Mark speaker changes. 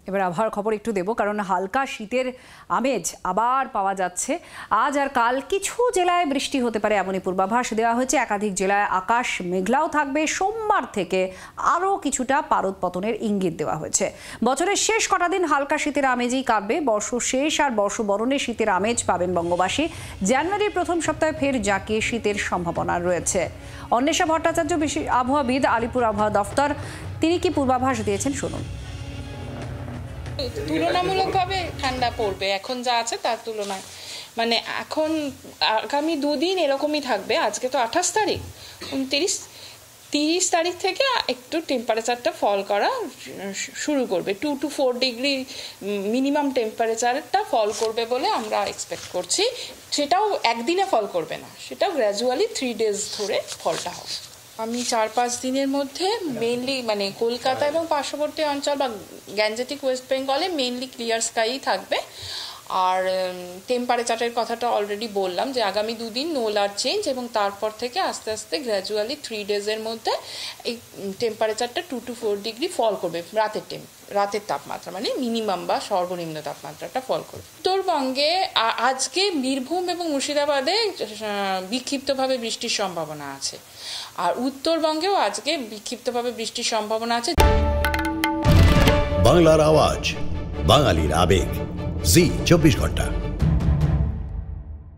Speaker 1: এবার আবহাওয়ার খবর একটু দেব, কারণ হালকা শীতের আমেজ আবার পাওয়া যাচ্ছে। আজ আর কাল কিছু জেলায় বৃষ্টি হতে পারে এমনই পূর্বাভাস দেওয়া হয়েছে। একাধিক জেলায় আকাশ মেঘলাও থাকবে। সোমবার থেকে আরও কিছুটা পারদ পতনের ইঙ্গিত দেওয়া হয়েছে। বছরের শেষ কটা দিন হালকা শীতের আমেজেই কাটবে। বর্ষ শেষ আর বর্ষবরণে শীতের আমেজ পাবেন বঙ্গবাসী। জানুয়ারির প্রথম সপ্তাহে ফের জাঁকিয়ে শীতের সম্ভাবনা রয়েছে। অন্বেষা ভট্টাচার্য আবহাওয়াবিদ, আলিপুর আবহাওয়া দফতর, তিনি কি পূর্বাভাস দিয়েছেন শুনুন।
Speaker 2: তুলনামূলকভাবে ঠান্ডা পড়বে এখন যা আছে তার তুলনায়। মানে এখন আগামী দুদিন এরকমই থাকবে। আজকে তো 28 তারিখ, 29-30 তারিখ থেকে একটু টেম্পারেচারটা ফল করা শুরু করবে। 2 to 4 ডিগ্রি মিনিমাম টেম্পারেচারটা ফল করবে বলে আমরা এক্সপেক্ট করছি। সেটাও একদিনে ফল করবে না, সেটাও গ্র্যাজুয়ালি 3 days ধরে ফলটা হবে। আমি 4-5 দিনের মধ্যে মেইনলি মানে কলকাতা এবং পার্শ্ববর্তী অঞ্চল বা গ্যাঞ্জেটিক ওয়েস্ট বেঙ্গলে মেইনলি ক্লিয়ার স্কাই থাকবে। আর টেম্পারেচারের কথাটা অলরেডি বললাম যে আগামী দুদিন নো লার্জ চেঞ্জ, এবং তারপর থেকে আস্তে আস্তে গ্র্যাজুয়ালি 3 days মধ্যে এই টেম্পারেচারটা 2 to 4 ডিগ্রি ফল করবে। রাতের তাপমাত্রা মানে মিনিমাম বা সর্বনিম্ন তাপমাত্রাটা ফল করবে। উত্তরবঙ্গে আজকে বীরভূম এবং মুর্শিদাবাদে বিক্ষিপ্তভাবে বৃষ্টির সম্ভাবনা আছে, আর উত্তরবঙ্গেও আজকে বিক্ষিপ্তভাবে বৃষ্টির সম্ভাবনা আছে।
Speaker 3: বাংলার আওয়াজ, বাঙালির আবেগ, জি 24 ঘন্টা।